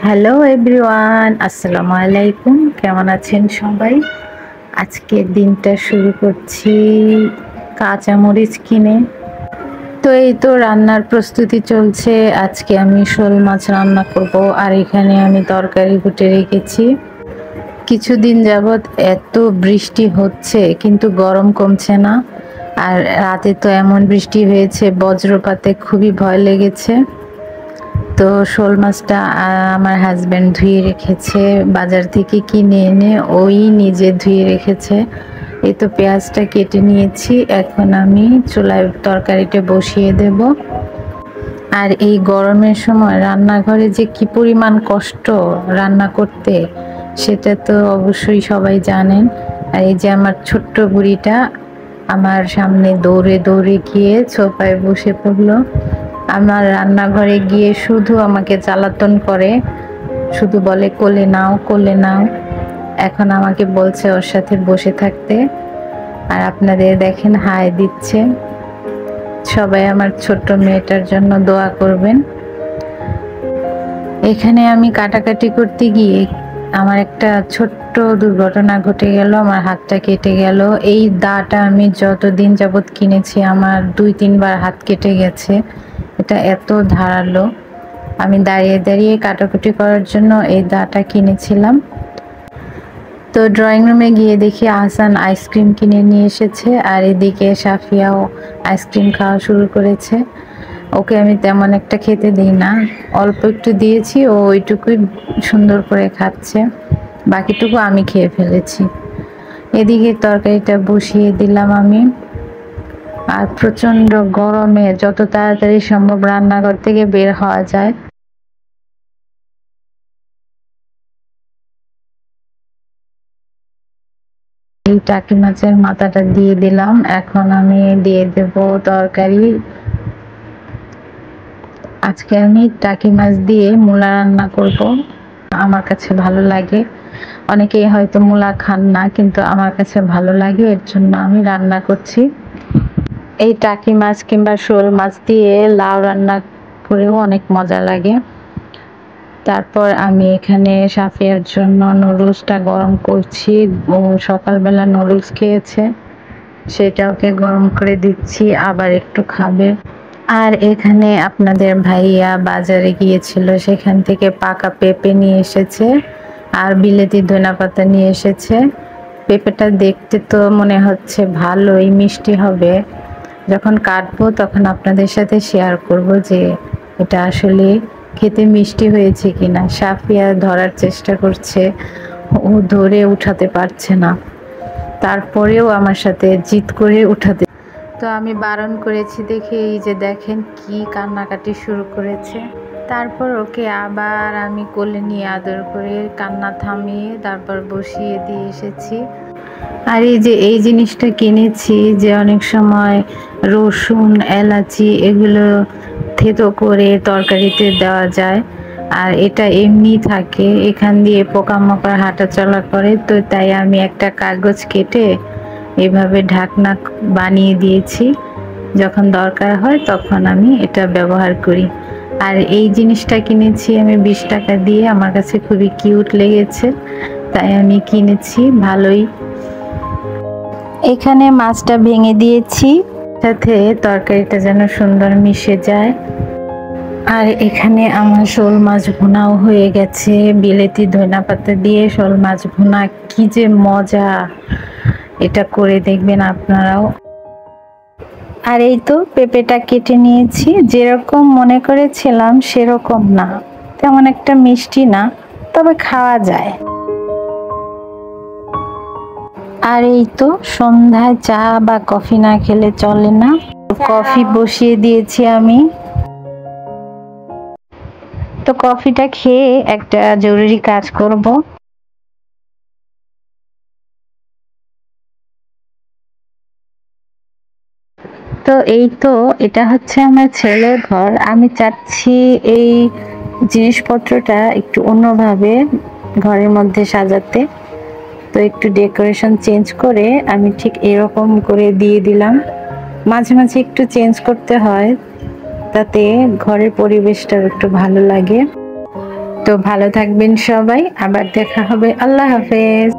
Hello everyone, আসসালামু আলাইকুম। কেমন আছেন সবাই? আজকের দিনটা শুরু করছি কাঁচামরিচ কিনে। তো এই তো রান্নার প্রস্তুতি চলছে। আজকে আমি শোল মাছ রান্না করব, আর এখানে আমি তরকারি কুটে রেখেছি। কিছুদিন যাবৎ এত বৃষ্টি হচ্ছে কিন্তু গরম কমছে না। আর রাতে তো এমন বৃষ্টি হয়েছে, বজ্রপাতে খুবই ভয় লেগেছে। তো শোল মাছটা আমার হাজব্যান্ড ধুয়ে রেখেছে, বাজার থেকে কিনে এনে ওই নিজে ধুয়ে রেখেছে। এই তো পেঁয়াজটা কেটে নিয়েছি, এখন আমি চুলায় তরকারিটা বসিয়ে দেব। আর এই গরমের সময় রান্নাঘরে যে কি পরিমাণ কষ্ট রান্না করতে, সেটা তো অবশ্যই সবাই জানেন। আর এই যে আমার ছোট্ট বুড়িটা আমার সামনে দৌড়ে দৌড়ে গিয়ে সোফায় বসে পড়লো। আমার রান্নাঘরে গিয়ে শুধু আমাকে জ্বালাতন করে, শুধু বলে কোলে নাও কোলে নাও। এখন আমাকে বলছে ওর সাথে বসে থাকতে। আর আপনাদের দেখেন হাই দিচ্ছে। সবাই আমার ছোট্ট মেয়েটার জন্য দোয়া করবেন। এখানে আমি কাটাকাটি করতে গিয়ে আমার একটা ছোট্ট দুর্ঘটনা ঘটে গেল, আমার হাতটা কেটে গেল। এই দাটা আমি যতদিন যাবৎ কিনেছি আমার 2-3 বার হাত কেটে গেছে। এটা এত ধারালো। আমি দাঁড়িয়ে দাঁড়িয়ে কাটাকুটি করার জন্য এই দাটা কিনেছিলাম। তো ড্রয়িং রুমে গিয়ে দেখি আহসান আইসক্রিম কিনে নিয়ে এসেছে, আর এদিকে সাফিয়াও আইসক্রিম খাওয়া শুরু করেছে। ওকে আমি তেমন একটা খেতে দিই না, অল্প একটু দিয়েছি, ও ওইটুকুই সুন্দর করে খাচ্ছে, বাকিটুকু আমি খেয়ে ফেলেছি। এদিকে তরকারিটা বসিয়ে দিলাম আমি। আর প্রচণ্ড গরমে যত তাড়াতাড়ি সম্ভব রান্নাঘর থেকে বের হওয়া যায়। এই টাকি মাছের মাথাটা দিয়ে দিলাম, এখন আমি দিয়ে দেব তরকারি। আজকে আমি টাকি মাছ দিয়ে মূলা রান্না করব। আমার কাছে ভালো লাগে, অনেকেই হয়তো মূলা খান না, কিন্তু আমার কাছে ভালো লাগে, এর জন্য আমি রান্না করছি। এই টাকি মাছ কিংবা শোল মাছ দিয়ে লাউ রান্না করেও অনেক মজা লাগে। তারপর আমি এখানে সাফিয়ার জন্য নুডলসটা গরম করছি। ও সকালবেলা নুডলস খেয়েছে, সেটা ওকে গরম করে দিচ্ছি, আবার একটু খাবে। আর এখানে আপনাদের ভাইয়া বাজারে গিয়েছিল, সেখান থেকে পাকা পেঁপে নিয়ে এসেছে আর বিলেতি ধনেপাতা নিয়ে এসেছে। পেঁপেটা দেখতে তো মনে হচ্ছে ভালোই মিষ্টি হবে, যখন কাটবো তখন আপনাদের সাথে শেয়ার করব যে এটা আসলে খেতে মিষ্টি হয়েছে কিনা। সাফিয়া ধরার চেষ্টা করছে, ও ধরে উঠাতে পারছে না, তারপরেও আমার সাথে জিদ করে উঠাতে। তো আমি বারণ করেছি দেখে এই যে দেখেন কি কান্নাকাটি শুরু করেছে। তারপর ওকে আবার আমি কোলে নিয়ে আদর করে কান্না থামিয়ে তারপর বসিয়ে দিয়ে এসেছি। আর এই যে এই জিনিসটা কিনেছি, যে অনেক সময় রসুন এলাচি এগুলো থেতো করে তরকারিতে দেওয়া যায়, আর এটা এমনি থাকে, এখান দিয়ে পোকামাকড় হাঁটাচলা করে। তো তাই আমি একটা কাগজ কেটে এভাবে ঢাকনা বানিয়ে দিয়েছি, যখন দরকার হয় তখন আমি এটা ব্যবহার করি। আর এই জিনিসটা কিনেছি আমি 20 টাকা দিয়ে, আমার কাছে খুবই কিউট লেগেছে তাই আমি কিনেছি। ভালোই। এখানে মাছটা ভেঙে দিয়েছি, সাথে তরকারিটা যেন সুন্দর মিশে যায়। আর এখানে আমার শোল মাছ ভুনাও হয়ে গেছে, বিলেতি ধনেপাতা দিয়ে শোল মাছ ভুনা, কি যে মজা! এটা করে দেখবেন আপনারাও। আর এই তো পেঁপেটা কেটে নিয়েছি, যেরকম মনে করেছিলাম সেরকম না, তেমন একটা মিষ্টি না, তবে খাওয়া যায়। আর এই তো সন্ধ্যায় চা বা কফি না খেলে চলে না, কফি বসিয়ে দিয়েছি আমি। তো কফিটা খেয়ে একটা জরুরি কাজ করব। তো এই তো এটা হচ্ছে আমার ছেলের ঘর। আমি চাচ্ছি এই জিনিসপত্রটা একটু অন্যভাবে ঘরের মধ্যে সাজাতে। তো একটু ডেকোরেশন চেঞ্জ করে আমি ঠিক এরকম করে দিয়ে দিলাম। মাঝে মাঝে একটু চেঞ্জ করতে হয়, তাতে ঘরের পরিবেশটা একটু ভালো লাগে। তো ভালো থাকবেন সবাই, আবার দেখা হবে। আল্লাহ হাফেজ।